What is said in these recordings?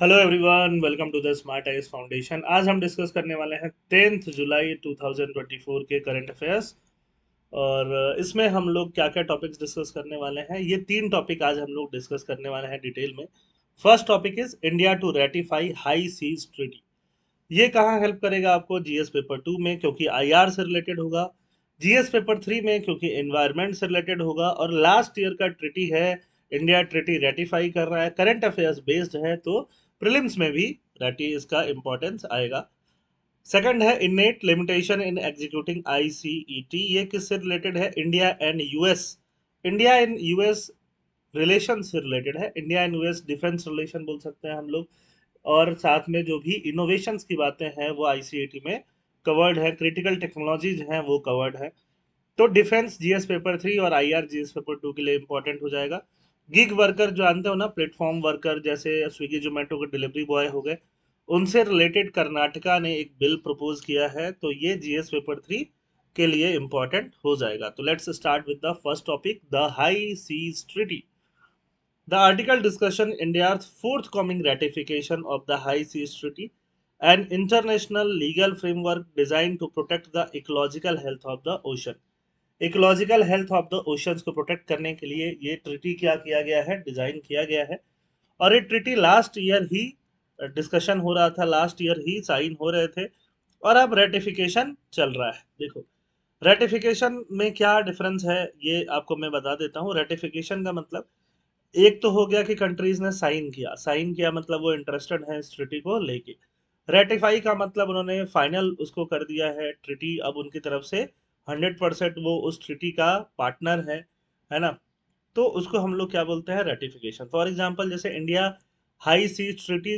Hello everyone, welcome to the Smart Eyes Foundation. आज हम discuss करने वाले हैं 10th जुलाई 2024 के करंट अफेयर्स। और इसमें हम लोग क्या क्या टॉपिक्स डिस्कस करने वाले हैं, ये तीन टॉपिक आज हम लोग डिस्कस करने वाले हैं डिटेल में। First topic is India to ratify high seas treaty. ये कहाँ हेल्प करेगा आपको? जीएस पेपर 2 में, क्योंकि आईआर से रिलेटेड होगा। जीएस पेपर 3 में, क्योंकि एनवायरनमेंट से रिलेटेड होगा। और लास्ट ईयर का ट्रिटी है, इंडिया ट्रिटी रेटिफाई कर रहा है, करंट अफेयर्स बेस्ड है, तो प्रीलिम्स में भी रेटी इसका इंपॉर्टेंस आएगा। सेकंड है इनेट लिमिटेशन इन एग्जीक्यूटिंग आईसीईटी। ये किससे रिलेटेड है? India and US. India and US relation से रिलेटेड है। India and US defence relation बोल सकते हैं हम लोग। और साथ में जो भी इनोवेशंस की बातें हैं वो आईसीएटी में कवर्ड है, क्रिटिकल टेक्नोलॉजीज हैं वो कवर्ड है। तो डिफेंस जीएस पेपर 3 और आईआर जीएस पेपर 2 के लिए इंपॉर्टेंट हो जाएगा। गिग वर्कर जो जानते हो ना, प्लेटफॉर्म वर्कर, जैसे स्विगी जोमेटो के डिलीवरी बॉय हो गए, उनसे रिलेटेड कर्नाटका ने एक बिल प्रपोज किया है, तो ये जीएस पेपर 3 के लिए इंपॉर्टेंट हो जाएगा। तो let's start with the first topic, the high seas treaty. The article discussion India's forthcoming ratification of the High Seas Treaty, an international legal framework designed to protect the ecological health of the ocean. Ecological health of the oceans को protect करने के लिए ये treaty क्या किया गया है, design किया गया है। और ये ट्रिटी लास्ट ईयर ही डिस्कशन हो रहा था, लास्ट ईयर ही साइन हो रहे थे, और अब रेटिफिकेशन चल रहा है। देखो, रेटिफिकेशन में क्या डिफरेंस है ये आपको मैं बता देता हूँ। रेटिफिकेशन का मतलब एक तो हो गया कि कंट्रीज ने साइन किया, साइन किया मतलब वो इंटरेस्टेड है इस ट्रिटी को लेके। रेटिफाई का मतलब उन्होंने फाइनल उसको कर दिया है ट्रिटी, अब उनकी तरफ से 100% वो उस ट्रिटी का पार्टनर है ना। तो उसको हम लोग क्या बोलते हैं? रेटिफिकेशन। फॉर एग्जांपल, जैसे इंडिया हाई सी ट्रिटी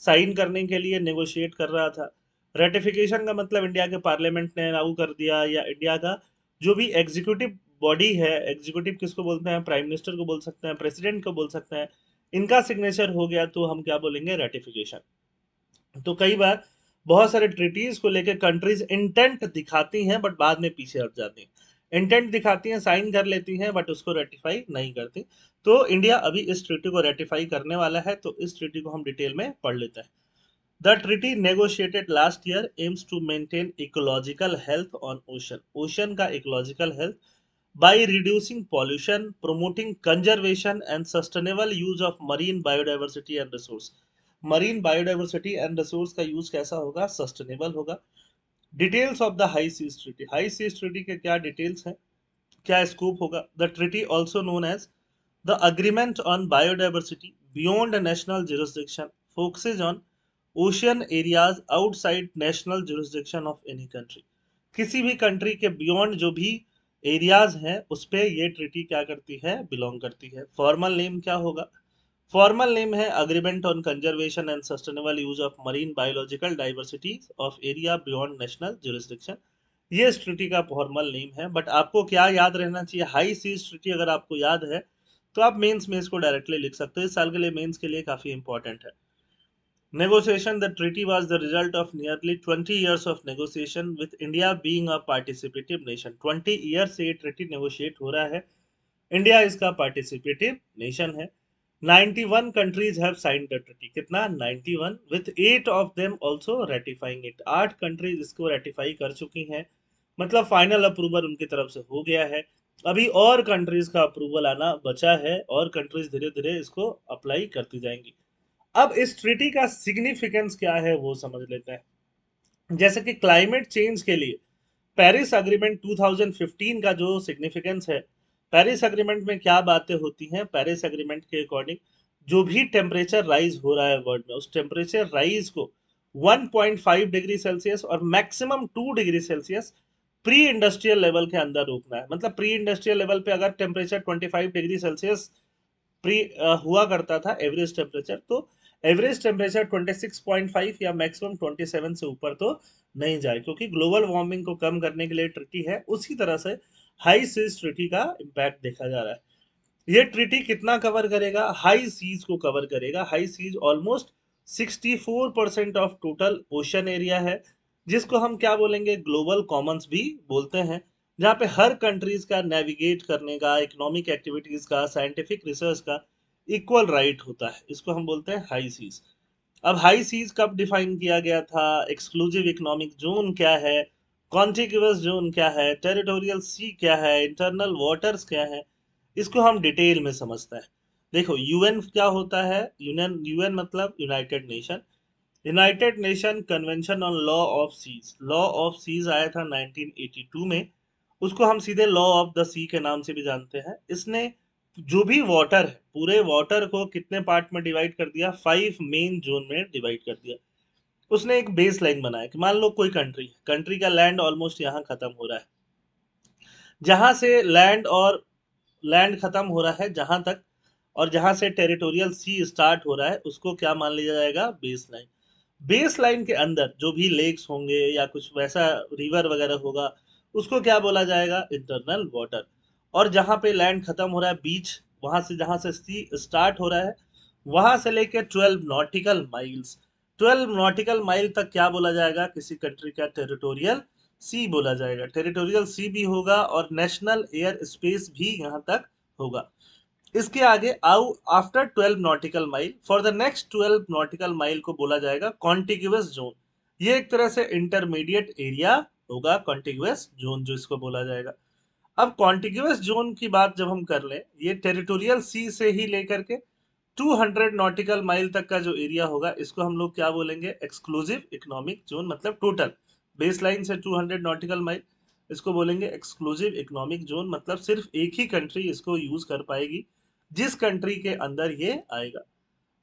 साइन करने के लिए नेगोशिएट कर रहा था। रेटिफिकेशन का मतलब इंडिया के पार्लियामेंट ने लागू कर दिया, या इंडिया का जो भी एग्जीक्यूटिव बॉडी है, एग्जीक्यूटिव किसको बोलते हैं? प्राइम मिनिस्टर को बोल सकते हैं, प्रेसिडेंट को बोल सकते हैं, इनका सिग्नेचर हो गया तो हम क्या बोलेंगे? रेटिफिकेशन। तो कई बार बहुत सारे ट्रिटीज को लेकर कंट्रीज इंटेंट दिखाती हैं बट बाद में पीछे हट जाती हैं। इंटेंट दिखाती हैं, साइन कर लेती हैं, बट उसको रेटिफाई नहीं करती। तो इंडिया अभी इस ट्रिटी को रेटिफाई करने वाला है, तो इस ट्रिटी को हम डिटेल में पढ़ लेते हैं। The treaty negotiated last year aims to maintain ecological health on ocean. Ocean का ecological health by reducing pollution, promoting conservation and sustainable use of marine biodiversity and resource. Marine biodiversity and resource का use कैसा होगा? Sustainable होगा। Details of the high seas treaty. High seas treaty के क्या details हैं, क्या scope होगा? The treaty also known as the agreement on biodiversity beyond national jurisdiction focuses on ocean areas outside national jurisdiction of any country। किसी भी country के beyond जो भी एरियाज हैं उस पे ये ट्रिटी क्या करती है? बिलोंग करती है। फॉर्मल नेम क्या होगा? फॉर्मल नेम है agreement on conservation and sustainable use of marine biological diversity of area beyond national jurisdiction. ये इस ट्रिटी का फॉर्मल नेम है। बट आपको क्या याद रहना चाहिए? हाई सीज ट्रिटी अगर आपको याद है तो आप मेंस में इसको डायरेक्टली लिख सकते हो। इस साल के लिए मेंस के लिए काफी इंपॉर्टेंट है। Negotiation: The treaty was the result of nearly 20 years of negotiation, with India being a participative nation. 20 years से ये treaty negotiate हो रहा है, इंडिया इसका participative nation है। 91 countries have signed the treaty। कितना? 91, with 8 of them also ratifying it। 8 countries इसको ratify कर चुकी हैं, मतलब फाइनल अप्रूवल उनकी तरफ से हो गया है। अभी और कंट्रीज का अप्रूवल आना बचा है, और कंट्रीज धीरे धीरे इसको अप्लाई करती जाएंगी। अब इस ट्रीटी का सिग्निफिकेंस क्या है वो समझ लेते हैं। जैसे कि क्लाइमेट चेंज के लिए पेरिस अग्रीमेंट 2015 का जो सिग्निफिकेंस है, पेरिस अग्रीमेंट में क्या बातें होती हैं? पेरिस अग्रीमेंट के अकॉर्डिंग जो भी टेम्परेचर राइज हो रहा है वर्ल्ड में, उस टेम्परेचर राइज को 1.5 डिग्री सेल्सियस और maximum 2 degree Celsius pre industrial level के अंदर रोकना है। मतलब प्री इंडस्ट्रियल लेवल पे अगर टेम्परेचर 25 डिग्री सेल्सियस प्री हुआ करता था एवरेज टेम्परेचर, तो एवरेज टेम्परेचर 26.5 या मैक्सिमम 27 से ऊपर तो नहीं जाए, क्योंकि ग्लोबल वार्मिंग को कम करने के लिए ट्रिटी है। उसी तरह से हाई सीज ट्रिटी का इम्पैक्ट देखा जा रहा है। ये ट्रिटी कितना कवर करेगा? हाई सीज को कवर करेगा। High seas almost 64% of total ocean area है, जिसको हम क्या बोलेंगे? ग्लोबल कॉमन्स भी बोलते हैं, जहाँ पे हर कंट्रीज का नेविगेट करने का, इकोनॉमिक एक्टिविटीज का, साइंटिफिक रिसर्च का इक्वल राइट होता है। इसको हम बोलते हैं हाई सीज। अब हाई सीज कब डिफाइन किया गया था, एक्सक्लूसिव इकोनॉमिक जोन क्या है, कॉन्टिग्यूअस जोन क्या है, टेरिटोरियल सी क्या है, इंटरनल वाटर्स क्या है, इसको हम डिटेल में समझते हैं। देखो यूएन क्या होता है, यूएन यूएन मतलब United Nation. United Nation convention on law of seas, law of seas आया था 1982 में। उसको हम सीधे लॉ ऑफ द सी के नाम से भी जानते हैं। इसने जो भी वाटर है पूरे वाटर को कितने पार्ट में डिवाइड कर दिया, 5 मेन जोन में डिवाइड कर दिया। उसने एक बेस लाइन बनाया कि मान लो कोई कंट्री, कंट्री का लैंड ऑलमोस्ट यहाँ खत्म हो रहा है, जहां से लैंड खत्म हो रहा है जहां तक, और जहां से टेरिटोरियल सी स्टार्ट हो रहा है उसको क्या मान लिया जाएगा, बेस लाइन। बेस लाइन के अंदर जो भी लेक्स होंगे या कुछ वैसा रिवर वगैरह होगा उसको क्या बोला जाएगा, इंटरनल वाटर। और जहां पे लैंड खत्म हो रहा है बीच, वहां से जहां से सी स्टार्ट हो रहा है वहां से लेके 12 नॉटिकल माइल्स, 12 नॉटिकल माइल तक क्या बोला जाएगा, किसी कंट्री का टेरिटोरियल सी बोला जाएगा। टेरिटोरियल सी भी होगा और नेशनल एयर स्पेस भी यहाँ तक होगा। इसके आगे आउ after 12 nautical mile, for the next 12 nautical mile को बोला जाएगा कॉन्टिग्यूअस जोन। ये एक तरह से इंटरमीडिएट एरिया होगा, कॉन्टिग्यूअस जोन जो इसको बोला जाएगा। अब कॉन्टिग्यूअस जोन की बात जब हम कर लें, ये टेरिटोरियल सी से ही लेकर के 200 नॉटिकल माइल तक का जो एरिया होगा इसको हम लोग क्या बोलेंगे, एक्सक्लूसिव इकोनॉमिक जोन। मतलब टोटल बेस लाइन से 200 नॉटिकल माइल, इसको बोलेंगे एक्सक्लूसिव इकोनॉमिक जोन। मतलब सिर्फ एक ही कंट्री इसको यूज कर पाएगी जिस कंट्री के अंदर ये आएगा।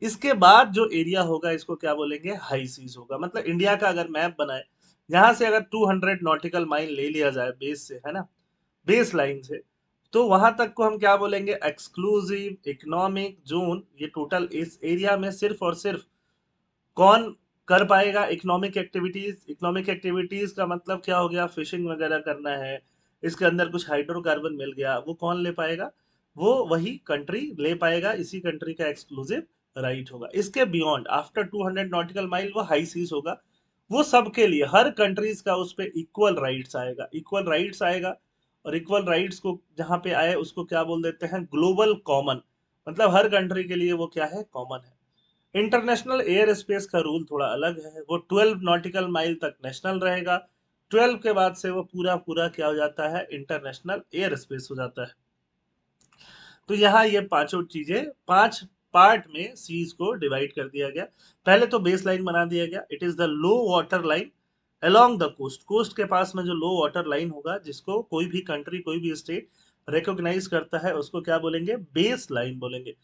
इसके बाद जो एरिया होगा इसको क्या बोलेंगे, हाई सीज होगा। मतलब इंडिया का अगर मैप बनाए, यहाँ से अगर 200 नॉटिकल माइल ले लिया जाए बेस से, है ना, बेस लाइन से, तो वहां तक को हम क्या बोलेंगे, एक्सक्लूसिव इकोनॉमिक जोन। ये टोटल इस एरिया में सिर्फ और सिर्फ कौन कर पाएगा, इकोनॉमिक एक्टिविटीज। इकोनॉमिक एक्टिविटीज का मतलब क्या हो गया, फिशिंग वगैरह करना है, इसके अंदर कुछ हाइड्रोकार्बन मिल गया, वो कौन ले पाएगा, वो वही कंट्री ले पाएगा, इसी कंट्री का एक्सक्लूसिव राइट होगा। इसके बियॉन्ड आफ्टर 200 नॉटिकल माइल वो हाई सीज होगा। वो सबके लिए, हर कंट्रीज का उस पर इक्वल राइट्स आएगा, इक्वल राइट्स आएगा। और इक्वल राइट्स को जहां पे आए उसको क्या बोल देते हैं, ग्लोबल कॉमन। मतलब हर कंट्री के लिए वो क्या है, कॉमन है। इंटरनेशनल एयर स्पेस का रूल थोड़ा अलग है, वो 12 नॉटिकल माइल तक नेशनल रहेगा। 12 के बाद से वो पूरा पूरा क्या हो जाता है, इंटरनेशनल एयर स्पेस हो जाता है। तो यहाँ ये पांचों चीजें 5 पार्ट में सीज को डिवाइड कर दिया गया। पहले तो बेस लाइन बना दिया गया, it is the low water line along the coast. Coast के पास में जो लो वाटर लाइन होगा जिसको कोई भी कंट्री कोई भी स्टेट रिकॉग्नाइज करता है उसको क्या बोलेंगे, बेस लाइन बोलेंगे।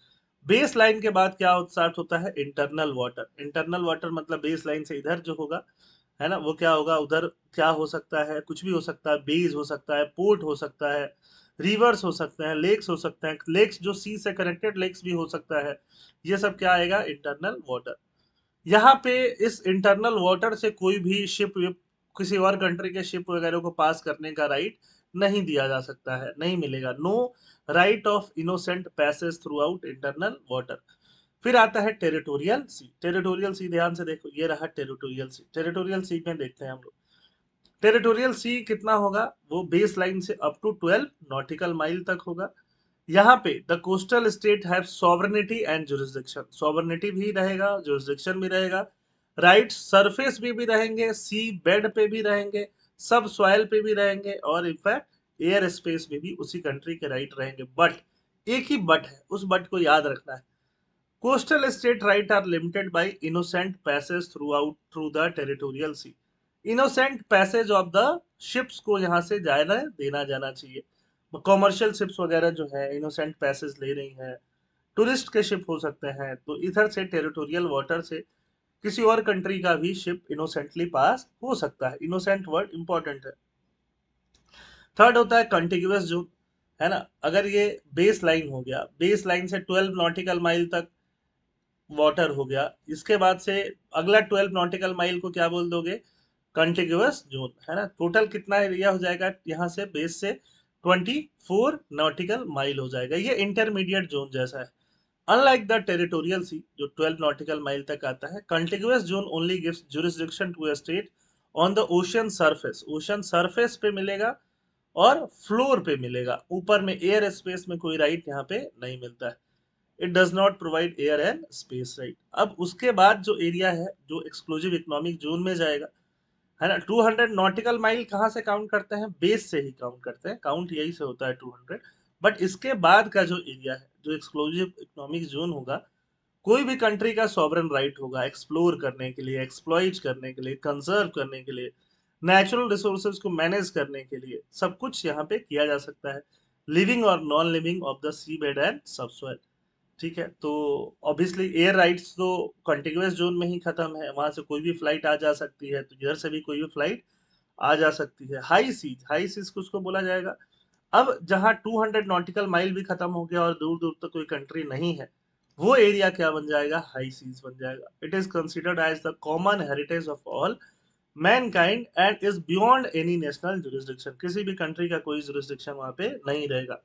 बेस लाइन के बाद क्या स्टार्ट होता है, इंटरनल वाटर। इंटरनल वाटर मतलब बेस लाइन से इधर जो होगा, है ना, वो क्या होगा, उधर क्या हो सकता है, कुछ भी हो सकता है, बेज हो सकता है, पोर्ट हो सकता है, रिवर्स हो सकते हैं, लेक्स हो सकते हैं, लेक्स जो सी से कनेक्टेड लेक्स भी हो सकता है। ये सब क्या आएगा, इंटरनल वाटर। यहाँ पे इस इंटरनल वाटर से कोई भी शिप, किसी और कंट्री के शिप वगैरह को पास करने का राइट नहीं दिया जा सकता है, नहीं मिलेगा। No right of innocent passage throughout internal water. फिर आता है टेरिटोरियल सी। टेरिटोरियल सी ध्यान से देखो, ये रहा टेरिटोरियल सी। टेरिटोरियल सी में देखते हैं हम लोग, टेरिटोरियल सी कितना होगा, वो बेस लाइन से अप टू 12 नॉटिकल माइल तक होगा। यहाँ पे the coastal state have sovereignty and jurisdiction, sovereignty भी रहेगा, जुरिसडिक्शन भी रहेगा, राइट सरफेस भी रहेंगे, सी बेड पे भी रहेंगे, सब सॉइल पे भी रहेंगे, और इनफैक्ट एयर स्पेस में भी उसी कंट्री के राइट रहेंगे। बट एक ही बट है, उस बट को याद रखना है। Coastal state right are limited by innocent passage throughout through the territorial sea. Innocent passage of the ships को यहाँ से जाना देना जाना चाहिए। कॉमर्शियल शिप्स वगैरह जो है इनोसेंट पैसेज ले रही हैं, टूरिस्ट के शिप हो सकते हैं, तो इधर से टेरिटोरियल वाटर से किसी और कंट्री का भी शिप इनोसेंटली पास हो सकता है। इनोसेंट वर्ड इंपॉर्टेंट है। थर्ड होता है कंटिग्यूअस जोन, है ना। अगर ये बेस लाइन हो गया, बेस लाइन से 12 नॉटिकल माइल तक वाटर हो गया, इसके बाद से अगला 12 नॉटिकल माइल को क्या बोल दोगे, कंटिग्यूअस जोन, है ना। टोटल कितना एरिया हो जाएगा, यहाँ से बेस से 24 नॉटिकल माइल हो जाएगा। ये इंटरमीडिएट जोन जैसा है। अनलाइक द टेरिटोरियल सी जो 12 नॉटिकल माइल तक आता है, contiguous zone only gives jurisdiction to a state on the ocean surface. Ocean surface पे मिलेगा और फ्लोर पे मिलेगा, ऊपर में एयर स्पेस में कोई राइट यहाँ पे नहीं मिलता है। It does not provide air and space, right. अब उसके बाद जो एरिया है जो एक्सक्लूसिव इकोनॉमिक जोन में जाएगा, है ना, 200 नॉटिकल माइल कहाँ से काउंट करते हैं? बेस से ही काउंट करते हैं, काउंट यही से होता है 200। बट इसके बाद का जो एरिया है जो एक्सक्लूसिव इकोनॉमिक जोन होगा, कोई भी कंट्री का सॉवरन राइट होगा एक्सप्लोर करने के लिए, एक्सप्लॉइट करने के लिए, कंजर्व करने के लिए, नेचुरल रिसोर्सेज को मैनेज करने के लिए, सब कुछ यहाँ पे किया जा सकता है, लिविंग और non living of the sea bed and subsoil. ठीक है, तो ऑब्वियसली एयर राइट्स तो कॉन्टिग्यूअस जोन में ही खत्म है, वहां से कोई भी फ्लाइट आ जा सकती है, तो इधर से भी कोई भी फ्लाइट आ जा सकती है। हाई सीज को उसको बोला जाएगा। अब जहां 200 नॉटिकल माइल भी खत्म हो गया और दूर दूर तक कोई कंट्री नहीं है, वो एरिया क्या बन जाएगा? हाई सीज बन जाएगा। It is considered as the common heritage of all mankind and is beyond any national jurisdiction. किसी भी कंट्री का कोई जुरिस्डिक्शन वहां पे नहीं रहेगा।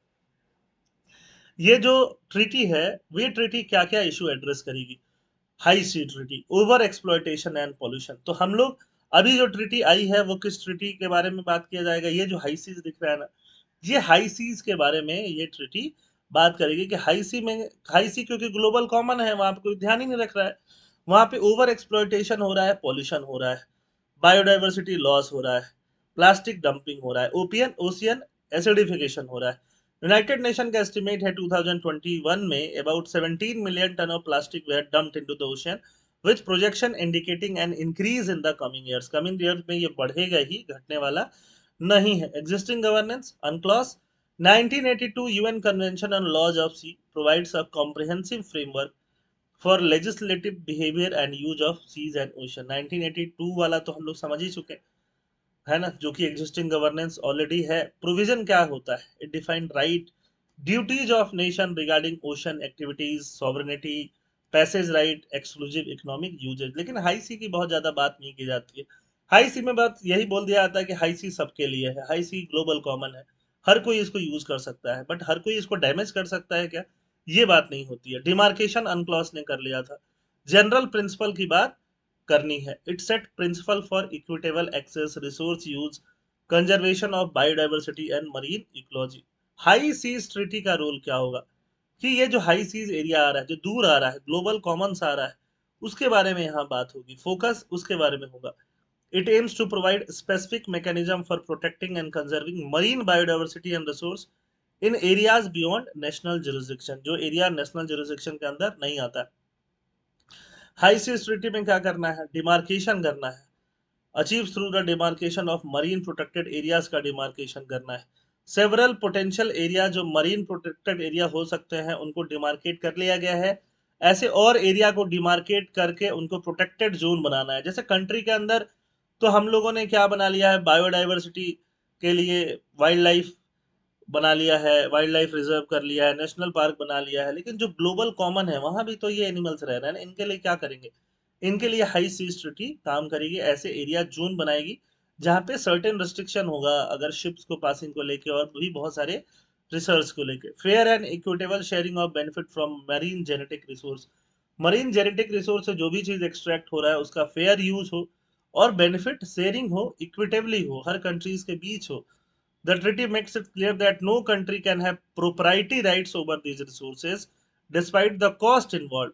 ये जो ट्रीटी है, ये ट्रीटी क्या क्या इशू एड्रेस करेगी? High sea treaty, over exploitation and pollution. तो हम लोग अभी जो ट्रीटी आई है वो किस ट्रीटी के बारे में बात किया जाएगा? ये जो हाई सीज दिख रहा है ना, ये हाई सीज के बारे में ये ट्रीटी बात करेगी कि हाई सी में, हाई सी क्योंकि ग्लोबल कॉमन है, वहां पे कोई ध्यान ही नहीं रख रहा है, वहां पे ओवर एक्सप्लॉयटेशन हो रहा है, पॉल्यूशन हो रहा है, बायोडाइवर्सिटी लॉस हो रहा है, प्लास्टिक डंपिंग हो रहा है, ओपियन ओशियन एसिडिफिकेशन हो रहा है। यूनाइटेड नेशन का एस्टिमेट है 2021 में about 17 million ton of plastic were dumped into the ocean, which projection indicating an increase in the coming years. Coming years में ये बढ़ेगा ही, घटने वाला नहीं है। Existing governance UNCLOS 1982 UN convention on laws of sea provides a comprehensive framework for legislative behaviour and use of seas and ocean. 1982 वाला तो हम लोग समझ ही चुके हैं, है ना, जो कि एग्जिस्टिंग गवर्नेंस ऑलरेडी है। प्रोविजन क्या होता है? It defined right, duties of nation regarding ocean activities, sovereignty, passage right, exclusive economic usages. लेकिन हाई सी की बहुत ज्यादा बात नहीं की जाती है। हाई सी में बात यही बोल दिया जाता है कि हाई सी सबके लिए है, हाई सी ग्लोबल कॉमन है, हर कोई इसको यूज कर सकता है। बट हर कोई इसको डैमेज कर सकता है क्या? ये बात नहीं होती है। डिमार्केशन अनक्लॉज ने कर लिया था। जनरल प्रिंसिपल की बात करनी है। It set principle for equitable access, resource use, conservation of biodiversity and marine ecology. High seas treaty का रोल क्या होगा? कि ये जो हाई सीज एरिया आ रहा है, जो दूर आ रहा है, ग्लोबल कॉमन्स आ रहा है, उसके बारे में यहाँ बात होगी, फोकस उसके बारे में होगा। It aims to provide specific mechanism for protecting and conserving marine biodiversity and resource in areas beyond national jurisdiction, जो एरिया नेशनल जुरिस्डिक्शन के अंदर नहीं आता है। हाई सीज ट्रीटी में क्या करना है? डिमार्केशन करना है। Achieve through the demarcation of marine protected areas का डिमार्केशन करना है। सेवरल पोटेंशियल एरिया जो मरीन प्रोटेक्टेड एरिया हो सकते हैं उनको डिमार्केट कर लिया गया है। ऐसे और एरिया को डिमार्केट करके उनको प्रोटेक्टेड जोन बनाना है। जैसे कंट्री के अंदर तो हम लोगों ने क्या बना लिया है? बायोडाइवर्सिटी के लिए वाइल्ड लाइफ बना लिया है, वाइल्ड लाइफ रिजर्व कर लिया है, नेशनल पार्क बना लिया है। लेकिन जो ग्लोबल कॉमन है वहां भी तो ये एनिमल्स रह रहे हैं ना, इनके लिए क्या करेंगे? इनके लिए हाई सीज ट्रीटी काम करेगी, ऐसे एरिया जोन बनाएगी जहाँ पे सर्टेन रिस्ट्रिक्शन होगा, अगर शिप्स को पासिंग को लेके और भी बहुत सारे रिसर्च को लेके। Fair and equitable sharing of benefit from marine genetic resource, marine genetic resource से जो भी चीज एक्सट्रैक्ट हो रहा है उसका फेयर यूज हो और बेनिफिट शेयरिंग हो, इक्विटेबली हो, हर कंट्रीज के बीच हो। The treaty makes it clear that no country can have proprietary rights over these resources despite the cost involved,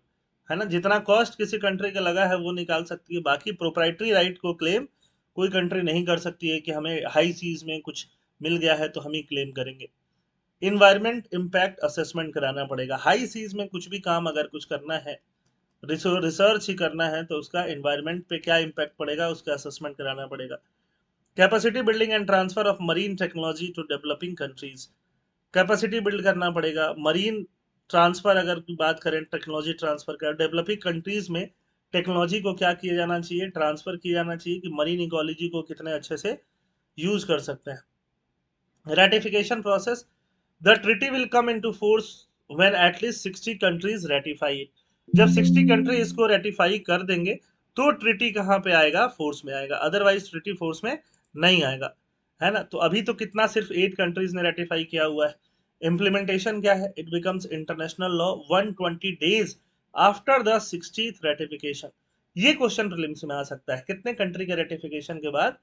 है ना, जितना कॉस्ट किसी कंट्री का लगा है वो निकाल सकती है, बाकी प्रोप्राइटरी राइट को क्लेम कोई कंट्री नहीं कर सकती है कि हमें हाई सीज में कुछ मिल गया है तो हम ही क्लेम करेंगे। इन्वायरमेंट इम्पैक्ट असेसमेंट कराना पड़ेगा। हाई सीज में कुछ भी काम अगर कुछ करना है, रिसर्च ही करना है, तो उसका इन्वायरमेंट पे क्या इम्पैक्ट पड़ेगा उसका असेसमेंट कराना पड़ेगा। Capacity building and transfer of marine technology to developing countries, capacity build करना पड़ेगा। मरीन ट्रांसफर अगर बात करें, टेक्नोलॉजी ट्रांसफर का डेवलपिंग कंट्रीज में टेक्नोलॉजी को क्या किया जाना चाहिए? ट्रांसफर किया जाना चाहिए कि मरीन इकोलॉजी को कितने अच्छे से यूज कर सकते हैं। Ratification process, the treaty will come into force when at least 60 countries ratify it. जब 60 कंट्री इसको रेटिफाई कर देंगे तो ट्रीटी कहाँ पे आएगा? फोर्स में आएगा, अदरवाइज ट्रीटी फोर्स में नहीं आएगा, है ना। तो अभी तो कितना, सिर्फ 8 कंट्रीज ने रेटिफाई किया हुआ है। इम्प्लीमेंटेशन क्या है? It becomes international law 120 days after the 60th ratification. ये क्वेश्चन प्रीलिम्स में आ सकता है, कितने कंट्री के रेटिफिकेशन के बाद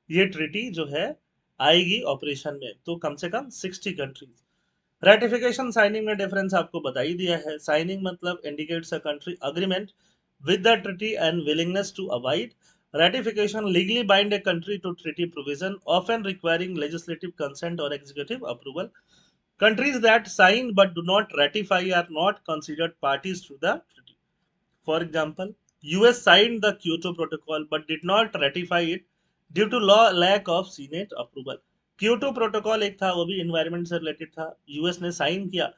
ये ट्रीटी जो है आएगी ऑपरेशन में? तो कम से कम 60 कंट्रीज। रेटिफिकेशन साइनिंग में डिफरेंस आपको बता ही दिया है। साइनिंग मतलब indicates a country agreement with the treaty and willingness to abide. Ratification legally bind a country to treaty provision, often requiring legislative consent or executive approval. Countries that sign but do not ratify are not considered parties to the treaty. For example, US signed the Kyoto Protocol but did not ratify it due to lack of Senate approval. Kyoto protocol एक था, वो भी environment से related था, US ने sign किया,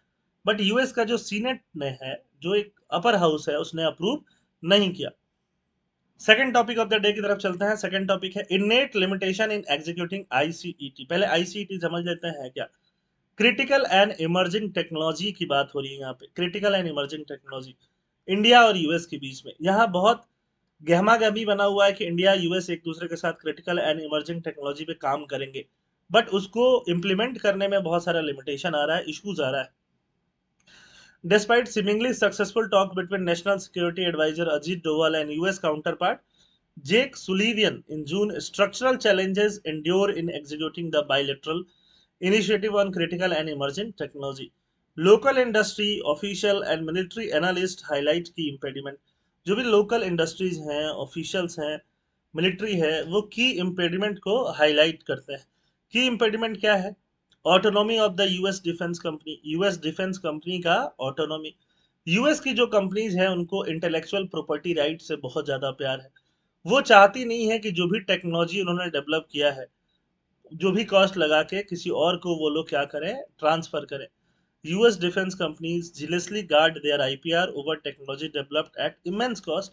but US का जो सीनेट ने है, जो एक अपर हाउस है, उसने अप्रूव नहीं किया। Second topic of the day की तरफ चलते हैं। सेकंड टॉपिक है इनेट लिमिटेशन इन एग्जीक्यूटिंग आईसीईटी। पहले आईसीईटी समझ लेते हैं क्या। क्रिटिकल एंड इमर्जिंग टेक्नोलॉजी की बात हो रही है यहाँ पे। Critical and emerging technology India और यूएस के बीच में यहाँ बहुत गहमा गहमी बना हुआ है कि इंडिया यूएस एक दूसरे के साथ क्रिटिकल एंड इमर्जिंग टेक्नोलॉजी पे काम करेंगे, बट उसको इम्प्लीमेंट करने में बहुत सारा लिमिटेशन आ रहा है, इश्यूज आ रहा है। Despite seemingly successful talk between National Security Advisor Ajit Doval and US counterpart Jake Sullivan in June, structural challenges endure in executing the bilateral initiative on critical and emerging technology. Local industry, official and military analysts highlight key impediment. जो भी local industries हैं, officials हैं, military है, वो की impediment को highlight करते हैं। की इम्पेडिमेंट क्या है? Autonomy of the US defence company. US defence company का ऑटोनॉमी। यूएस की जो कंपनीज हैं उनको इंटेलेक्चुअल प्रॉपर्टी राइट से बहुत ज्यादा प्यार है। वो चाहती नहीं है कि जो भी टेक्नोलॉजी उन्होंने डेवलप किया है, जो भी कॉस्ट लगा के किसी और को वो लोग क्या करें, ट्रांसफर करें। US defence companies jealously guard their IPR over technology developed at immense cost,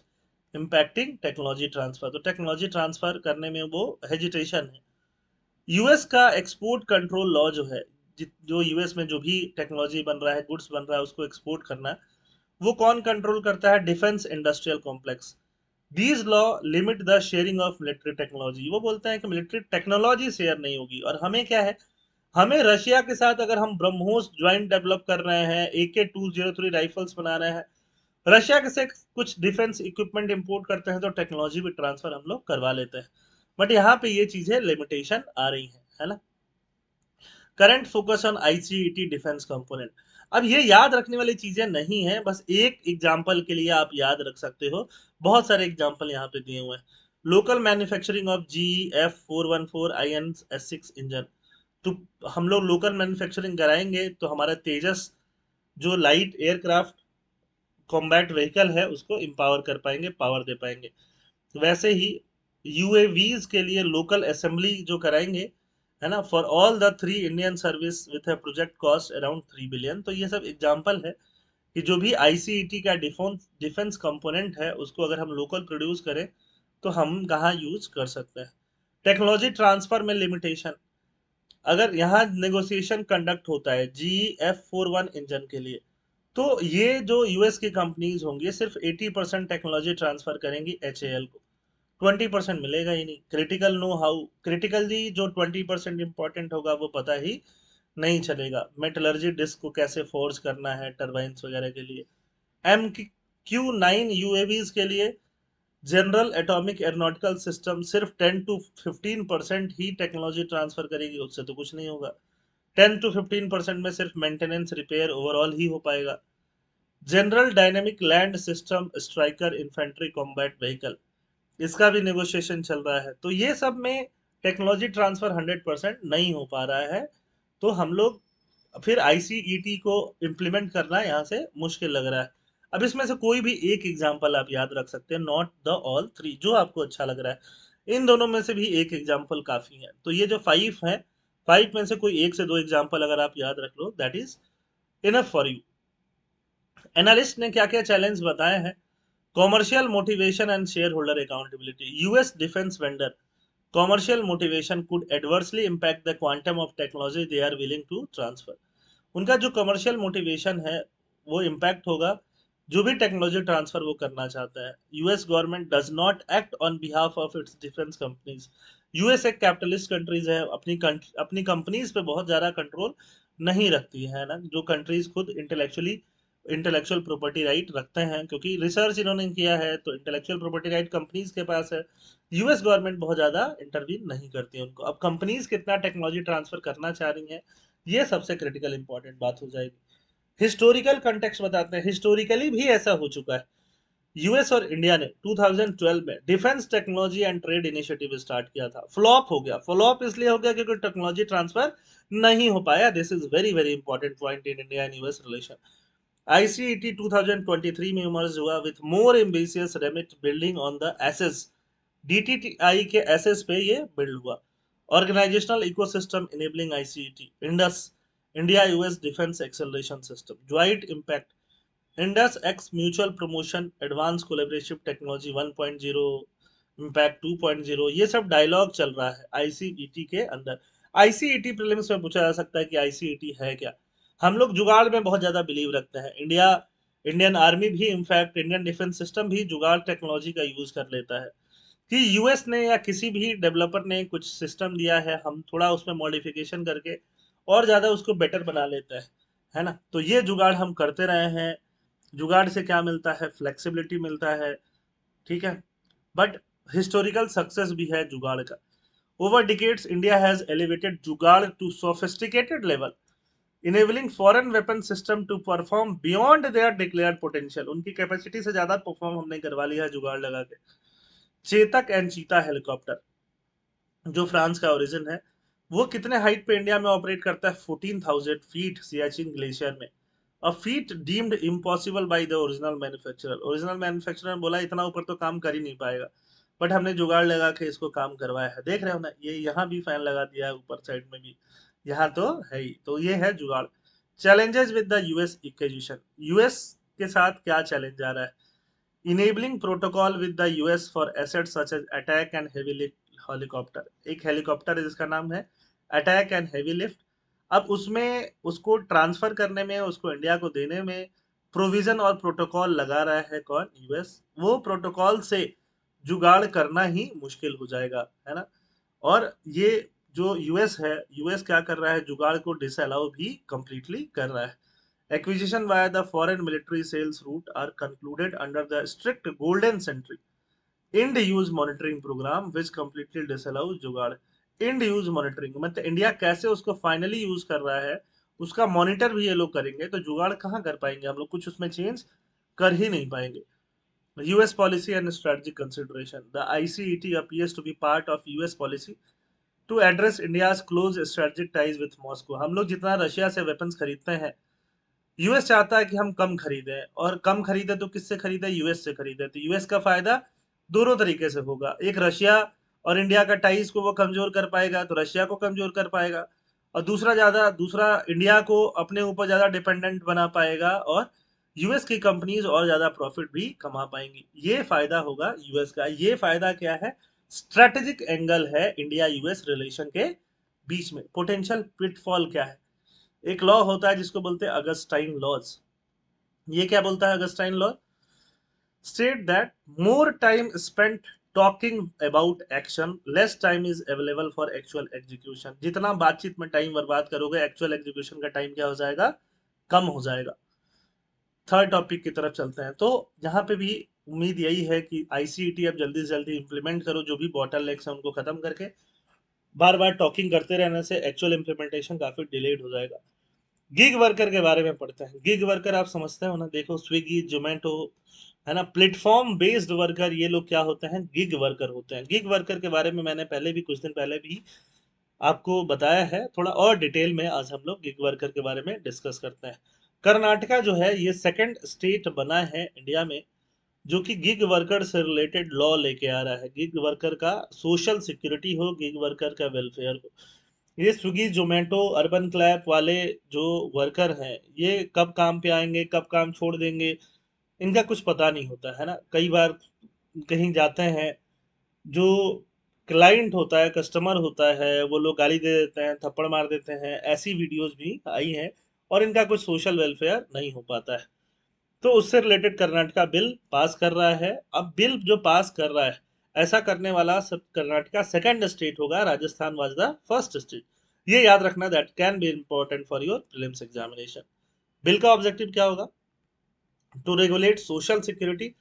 impacting technology transfer. तो टेक्नोलॉजी ट्रांसफर करने में वो हेजिटेशन है। यूएस का एक्सपोर्ट कंट्रोल लॉ जो है, जो यूएस में जो भी टेक्नोलॉजी बन रहा है, गुड्स बन रहा है, उसको एक्सपोर्ट करना है, वो कौन कंट्रोल करता है? Defence industrial complex. These law limit the sharing of military technology. वो बोलते हैं कि मिलिट्री टेक्नोलॉजी शेयर नहीं होगी। और हमें क्या है, हमें रशिया के साथ अगर हम ब्रह्मोस ज्वाइंट डेवलप कर रहे हैं, AK-203 राइफल्स बना रहे हैं, रशिया के से कुछ डिफेंस इक्विपमेंट इंपोर्ट करते हैं, तो टेक्नोलॉजी भी ट्रांसफर हम लोग करवा लेते हैं। बट यहाँ पे ये चीजें लिमिटेशन आ रही है ना। Current focus on iCET defence component. अब ये याद रखने वाली चीजें नहीं है, बस एक एग्जांपल के लिए आप याद रख सकते हो। बहुत सारे एग्जांपल यहाँ पे दिए हुए हैं। Local manufacturing of GF414 IN-S6 engine. तो हम लोग लोकल मैन्युफैक्चरिंग कराएंगे तो हमारा तेजस जो लाइट एयरक्राफ्ट कॉम्बैट व्हीकल है उसको एम्पावर कर पाएंगे, पावर दे पाएंगे। वैसे ही यूएवीज के लिए लोकल असेंबली जो कराएंगे, है ना, for all the 3 Indian service with a project cost around 3 billion. तो ये सब एग्जांपल है कि जो भी आईसीईटी का डिफेंस कंपोनेंट है उसको अगर हम लोकल प्रोड्यूस करें तो हम कहाँ यूज कर सकते हैं। टेक्नोलॉजी ट्रांसफर में लिमिटेशन। अगर यहाँ नेगोशिएशन कंडक्ट होता है GF41 इंजन के लिए, तो ये जो यूएस की कंपनीज होंगी सिर्फ 80% टेक्नोलॉजी ट्रांसफर करेंगी HAL को, 20% मिलेगा ही नहीं। क्रिटिकल नो हाउ, क्रिटिकली जो 20% इंपॉर्टेंट होगा वो पता ही नहीं चलेगा। मेटलर्जी डिस्क को कैसे फोर्स करना है टर्बाइंस वगैरह के लिए। MQ-9 यूएवीज के लिए जनरल एटॉमिक एरोनॉटिकल सिस्टम सिर्फ 10 to 15% ही टेक्नोलॉजी ट्रांसफर करेगी, उससे तो कुछ नहीं होगा। 10 to 15% में सिर्फ मेंटेनेंस रिपेयर ओवरऑल ही हो पाएगा। General dynamic land system striker infantry combat vehicle, इसका भी नेगोशिएशन चल रहा है। तो ये सब में टेक्नोलॉजी ट्रांसफर 100% नहीं हो पा रहा है। तो हम लोग फिर आईसीईटी को इम्प्लीमेंट करना यहाँ से मुश्किल लग रहा है। अब इसमें से कोई भी एक एग्जांपल आप याद रख सकते हैं, नॉट द ऑल थ्री, जो आपको अच्छा लग रहा है। इन दोनों में से भी एक एग्जांपल काफी है। तो ये जो 5 है, 5 में से कोई एक से दो एग्जांपल अगर आप याद रख लो, that is enough for you. Analyst ने क्या क्या चैलेंज बताए हैं? Commercial motivation and shareholder accountability. US defence vendor commercial motivation could adversely impact the quantum of technology they are willing to transfer। उनका जो कमर्शियल मोटिवेशन है वो impact होगा जो भी टेक्नोलॉजी ट्रांसफर वो करना चाहता है। US government does not act on behalf of its defence companies. US एक कैपिटलिस्ट कंट्रीज है, अपनी कंपनीज पे बहुत ज्यादा कंट्रोल नहीं रखती है ना। जो कंट्रीज खुद इंटेलेक्चुअल प्रॉपर्टी राइट रखते हैं, क्योंकि रिसर्च इन्होंने किया है, तो इंटेलेक्चुअल प्रॉपर्टी राइट कंपनीज के पास है। यूएस गवर्नमेंट बहुत ज्यादा इंटरवीन नहीं करती है उनको। अब कंपनीज कितना टेक्नोलॉजी ट्रांसफर करना चाह रही हैं, ये सबसे क्रिटिकल इंपॉर्टेंट बात हो जाएगी। हिस्टोरिकल कंटेक्स्ट बताते हैं, हिस्टोरिकली भी ऐसा हो चुका है। यूएस और इंडिया ने 2012 में defence technology and trade initiative start किया था। फ्लॉप हो गया, फ्लॉप इसलिए हो गया क्योंकि टेक्नोलॉजी ट्रांसफर नहीं हो पाया। This is very very important point in India and US relation. ICET 2023 में इमर्ज हुआ with more ambitious remit building on the एसेस। डीटीटीआई के एसेस पे ये बिल्ड हुआ। Organisational ecosystem enabling iCET INDUS, India US defence acceleration system, joint impact, INDUS X mutual promotion, advance collaborative technology 1.0, impact 2.0, ये सब डायलॉग चल रहा है आईसीईटी के अंदर। आईसीईटी प्रीलिम्स में पूछा जा सकता है कि आईसीईटी है क्या। हम लोग जुगाड़ में बहुत ज्यादा बिलीव रखते हैं। इंडियन आर्मी भी, इनफैक्ट इंडियन डिफेंस सिस्टम भी जुगाड़ टेक्नोलॉजी का यूज कर लेता है कि यूएस ने या किसी भी डेवलपर ने कुछ सिस्टम दिया है, हम थोड़ा उसमें मॉडिफिकेशन करके और ज्यादा उसको बेटर बना लेते हैं, है ना। तो ये जुगाड़ हम करते रहे हैं। जुगाड़ से क्या मिलता है? फ्लेक्सिबिलिटी मिलता है, ठीक है, बट हिस्टोरिकल सक्सेस भी है जुगाड़ का। Over decades India has elevated jugaad to sophisticated level, enabling foreign weapon system to perform beyond their declared potential. उनकी कैपेसिटी से ज्यादा परफॉर्म हमने करवा लिया है जुगाड़ लगा के। चेतक एंड चीता हेलीकॉप्टर, जो फ्रांस का ओरिजिन है, वो कितने हाइट पे इंडिया में ऑपरेट करता है? 14,000 फीट सियाचिन ग्लेशियर में। A feat deemed impossible by the original manufacturer. Original manufacturer ने बोला इतना ऊपर तो काम कर ही नहीं पाएगा, बट हमने जुगाड़ लगा के इसको काम करवाया है। देख रहे हो ना, ये यहाँ भी फैन लगा दिया है, ऊपर साइड में भी, यहाँ तो है ही। तो ये है जुगाड़। Challenges with the US acquisition, US के साथ क्या चैलेंज आ रहा है? Enabling protocol with the US for assets such as attack and heavy lift helicopter. एक हेलीकॉप्टर है जिसका नाम है अटैक एंड हेवी लिफ्ट। अब उसमें उसको ट्रांसफर करने में, उसको इंडिया को देने में प्रोविजन और प्रोटोकॉल लगा रहा है कौन? यूएस। वो प्रोटोकॉल से जुगाड़ करना ही मुश्किल हो जाएगा, है ना। और ये जो यूएस है, यूएस क्या कर रहा है? जुगाड़ को डिसअलाउ भी कंप्लीटली कर रहा है। Acquisition via the foreign military sales route are concluded under the strict golden century end use monitoring program which completely disallows जुगाड़। end use monitoring मतलब इंडिया कैसे उसको फाइनली यूज कर रहा है, उसका मॉनिटर भी ये लोग करेंगे, तो जुगाड़ कहाँ कर पाएंगे हम लोग? कुछ उसमें चेंज कर ही नहीं पाएंगे। US policy and strategic consideration, the ICET appears to be part of US policy to address India's close strategic ties with Moscow। हम लोग जितना रशिया से वेपन्स खरीदते हैं, यूएस चाहता है कि हम कम खरीदें, और कम खरीदे तो किससे खरीदे? यूएस से खरीदे। तो यूएस का फायदा दोनों तरीके से होगा। एक, रशिया और इंडिया का टाइज को वो कमजोर कर पाएगा, तो रशिया को कमजोर कर पाएगा। और दूसरा इंडिया को अपने ऊपर ज्यादा डिपेंडेंट बना पाएगा, और यूएस की कंपनीज और ज्यादा प्रॉफिट भी कमा पाएंगी। ये फायदा होगा यूएस का। ये फायदा क्या है? स्ट्रेटेजिक एंगल है इंडिया यूएस रिलेशन के बीच में। पोटेंशियल पिटफॉल क्या है? एक लॉ होता है जिसको बोलते हैं अगस्टाइन लॉज। ये क्या बोलता है Augustine law? State that more time spent talking about action, less time is available for actual execution. जितना बातचीत में टाइम बर्बाद करोगे, एक्चुअल एग्जीक्यूशन का टाइम क्या हो जाएगा? कम हो जाएगा। थर्ड टॉपिक की तरफ चलते हैं। तो यहाँ पे भी उम्मीद यही है कि आईसीईटी अब जल्दी से जल्दी इंप्लीमेंट करो, जो भी बॉटल नेक्स है उनको खत्म करके। बार बार टॉकिंग करते रहने से एक्चुअल इंप्लीमेंटेशन काफी डिलेड हो जाएगा। गिग वर्कर के बारे में पढ़ते हैं। गिग वर्कर आप समझते हो ना, देखो स्विगी, जोमेटो, है ना, प्लेटफॉर्म बेस्ड वर्कर, ये लोग क्या होते हैं? गिग वर्कर होते हैं। गिग वर्कर के बारे में मैंने पहले भी, कुछ दिन पहले भी आपको बताया है। थोड़ा और डिटेल में आज हम लोग गिग वर्कर के बारे में डिस्कस करते हैं। कर्नाटका जो है, ये सेकंड स्टेट बना है इंडिया में जो कि गिग वर्कर से रिलेटेड लॉ लेके आ रहा है। गिग वर्कर का सोशल सिक्योरिटी हो, गिग वर्कर का वेलफेयर हो। ये स्विगी, जोमेटो, अर्बन क्लैप वाले जो वर्कर हैं, ये कब काम पे आएंगे, कब काम छोड़ देंगे, इनका कुछ पता नहीं होता है ना। कई बार कहीं जाते हैं, जो क्लाइंट होता है, कस्टमर होता है, वो लोग गाली दे देते हैं, थप्पड़ मार देते हैं। ऐसी वीडियोस भी आई हैं, और इनका कुछ सोशल वेलफेयर नहीं हो पाता है। तो उससे रिलेटेड कर्नाटका बिल पास कर रहा है। अब बिल जो पास कर रहा है, ऐसा करने वाला सब कर्नाटका सेकंड स्टेट होगा, Rajasthan was the first state. ये याद रखना, that can be important for your prelims examination. Bill का ऑब्जेक्टिव क्या होगा? To regulate social security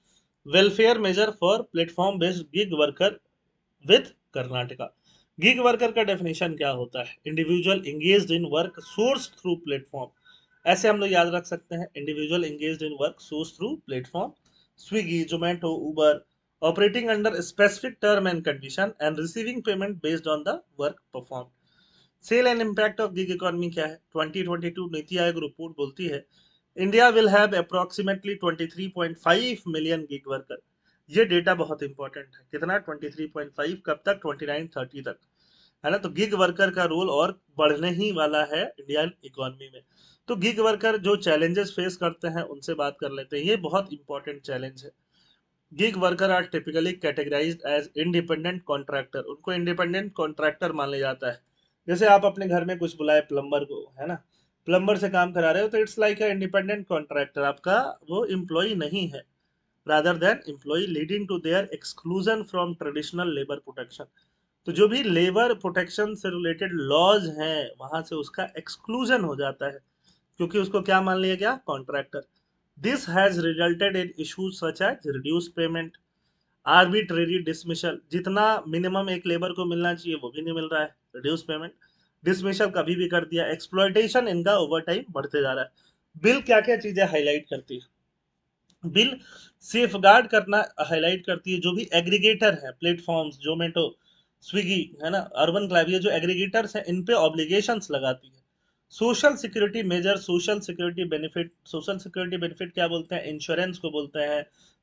welfare measure for platform based gig worker with Karnataka. Gig worker का डेफिनेशन क्या होता है? Individual engaged in work source through platform, ऐसे हम लोग याद रख सकते हैं, individual engaged in work source through platform, Swiggy, Zomato, Uber, operating under specific term and condition and receiving payment based on the work perform. Scale and impact of gig economy क्या है? 2022 NITI Aayog report बोलती है India will have approximately 23.5 million gig worker. ये data बहुत important है, कितना? 23.5, कब तक? 2930 तक, है ना। तो गिग वर्कर का रोल और बढ़ने ही वाला है इंडियन इकोनॉमी में। तो गिग वर्कर जो चैलेंजेस फेस करते हैं उनसे बात कर लेते हैं, ये बहुत इंपॉर्टेंट चैलेंज है। Gig worker are typically categorised as independent contractor, उनको इंडिपेंडेंट कॉन्ट्रैक्टर मान लिया जाता है। जैसे आप अपने घर में कुछ बुलाए प्लम्बर को, है ना, प्लम्बर से काम करा रहे हो, तो it's like a independent contractor, आपका वो एम्प्लॉय नहीं है, rather than employ, leading to their exclusion from traditional labour protection. तो जो भी लेबर प्रोटेक्शन से रिलेटेड लॉज हैं वहां से उसका एक्सक्लूजन हो जाता है, क्योंकि उसको क्या मान लिया गया? Contractor. This has resulted in issues such as reduce payment, arbitrary dismissal, जितना मिनिमम एक लेबर को मिलना चाहिए वो भी नहीं मिल रहा है, रिड्यूस पेमेंट, डिसमिशल कभी भी कर दिया, एक्सप्लॉयटेशन इनका ओवर टाइम बढ़ते जा रहा है। बिल क्या क्या चीजें हाईलाइट करती है? बिल सेफ गार्ड करना हाईलाइट करती है, जो भी एग्रीगेटर है, प्लेटफॉर्म्स, जोमेटो, स्विगी, है ना, अर्बन क्लैब, ये जो एग्रीगेटर्स हैं इन पे ऑब्लिगेशंस लगाती है। Social security measure, social security benefit, social security benefit क्या बोलते हैं? इंश्योरेंस को बोलते हैं,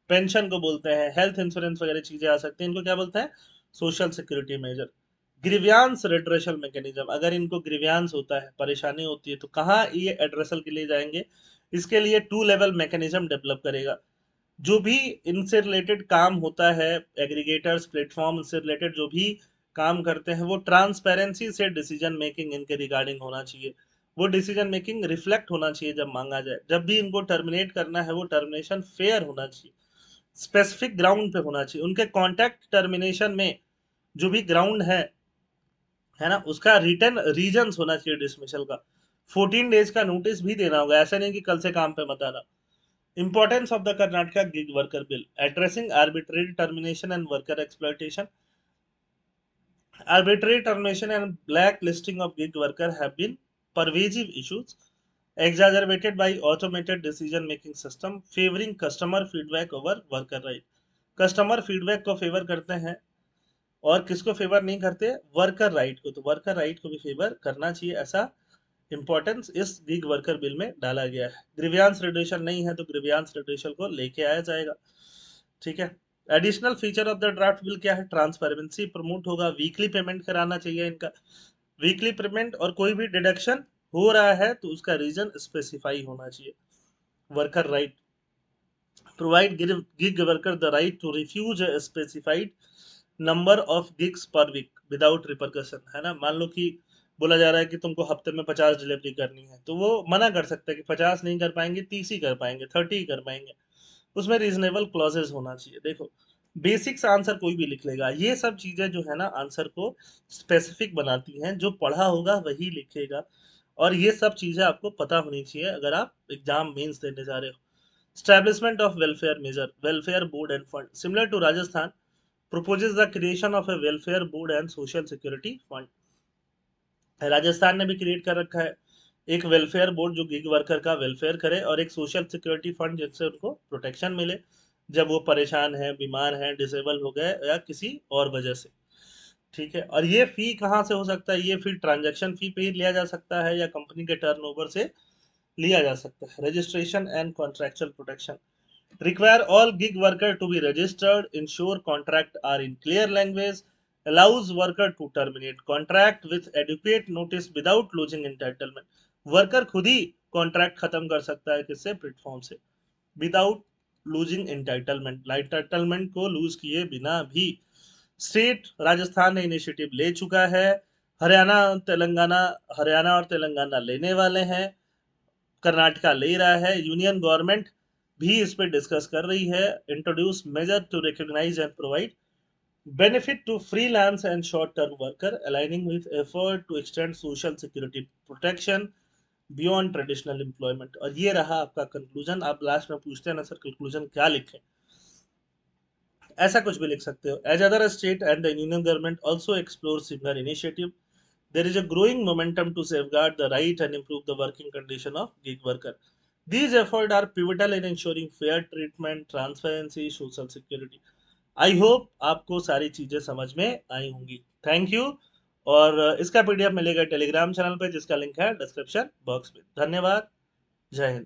पेंशन को बोलते हैं, हेल्थ इंश्योरेंस वगैरह चीजें आ सकती हैं, इनको क्या बोलते हैं? Social security measure. Grievance redressal mechanism, अगर इनको ग्रीवियांस होता है, परेशानी होती है, तो कहाँ ये एड्रेसल के लिए जाएंगे? इसके लिए 2 लेवल मैकेनिज्म डेवलप करेगा। जो भी इनसे रिलेटेड काम होता है, एग्रीगेटर्स, प्लेटफॉर्म से रिलेटेड जो भी काम करते हैं, वो ट्रांसपेरेंसी से डिसीजन मेकिंग इनके रिगार्डिंग होना चाहिए, वो डिसीजन मेकिंग रिफ्लेक्ट होना चाहिए जब मांगा जाए। जब भी इनको टर्मिनेट करना है वो टर्मिनेशन फेयर होना चाहिए, स्पेसिफिक ग्राउंड पे होना चाहिए। उनके कॉन्ट्रैक्ट टर्मिनेशन में जो भी ग्राउंड है ना, उसका रिटर्न रीजंस होना चाहिए डिसमिसल का। 14 डेज का नोटिस भी देना होगा, ऐसा नहीं कि कल से काम पे मत आना। Importance of the Karnataka Gig Worker Bill, addressing arbitrary termination and worker exploitation. Arbitrary termination and blacklisting of gig worker have been pervasive issues, exacerbated by automated decision-making system favoring customer feedback over worker right. Customer feedback को favour करते हैं, और किसको favour नहीं करते? Worker right को। तो worker right को भी फेवर करना चाहिए, ऐसा इंपॉर्टेंस इस गिग वर्कर बिल में डाला गया है। ग्रीवियांस रिड्यूशन नहीं है तो ग्रीवियांस रिड्यूशन को लेके आया जाएगा, ठीक है। Additional feature of the draft bill क्या है? ट्रांसपेरेंसी प्रमोट होगा, वीकली पेमेंट कराना चाहिए इनका, वीकली पेमेंट, और कोई भी डिडक्शन हो रहा है तो उसका रीजन स्पेसिफाई होना चाहिए। Worker right, provide gig worker the right to refuse a specified number of gigs per week without repercussion, है ना। मान लो कि बोला जा रहा है कि तुमको हफ्ते में 50 डिलीवरी करनी है, तो वो मना कर सकता है कि 50 नहीं कर पाएंगे, 30 ही कर पाएंगे, 30 ही कर पाएंगे। उसमें रीजनेबल क्लॉजेस होना चाहिए। देखो, बेसिक्स आंसर कोई भी लिख लेगा, ये सब चीजें जो है ना आंसर को स्पेसिफिक बनाती हैं, जो पढ़ा होगा वही लिखेगा, और ये सब चीजें आपको पता होनी चाहिए अगर आप एग्जाम मेंस देने जा रहे हो। Establishment of welfare measure, welfare board and fund, similar to Rajasthan, proposes the creation of a welfare board and social security fund. Rajasthan ने भी क्रिएट कर रखा है एक वेलफेयर बोर्ड जो गिग वर्कर का वेलफेयर करे, और एक सोशल सिक्योरिटी फंड जिससे उनको प्रोटेक्शन मिले जब वो परेशान है, बीमार है, डिसेबल हो गए या किसी और वजह से, ठीक है। और ये फी कहाँ से हो सकता है? ये फी ट्रांजैक्शन फी पे ही लिया जा सकता है या कंपनी के टर्नओवर से लिया जा सकता है। Registration and contractual protection, require all gig worker to be registered, ensure contract are in clear language, allows worker to terminate contract with adequate notice without losing entitlement। Worker खुद ही contract खत्म कर सकता है, किससे? प्लेटफॉर्म से, without losing entitlement, entitlement को loose किए बिना भी। स्टेट राजस्थान ने इनिशिएटिव ले चुका है, हरियाणा तेलंगाना, हरियाणा और तेलंगाना लेने वाले हैं, कर्नाटका ले रहा है, यूनियन गवर्नमेंट भी इस पे डिस्कस कर रही है। Introduce measure to recognise and provide benefit to freelance and short term worker, aligning with effort to extend social security protection beyond traditional employment. और ये रहा आपका कंक्लूजन। आप लास्ट में पूछते हैं ना सर कंक्लूजन क्या लिखें? ऐसा कुछ भी लिख सकते हो। As other state and the union government also explore similar initiative, there is a growing momentum to safeguard the right and improve the working condition of gig worker. These efforts are pivotal in ensuring fair treatment, transparency, social security. I hope आपको सारी चीजें समझ में आई होंगी। Thank you. और इसका PDF मिलेगा Telegram channel पे, जिसका लिंक है डिस्क्रिप्शन बॉक्स में। धन्यवाद। जय हिंद।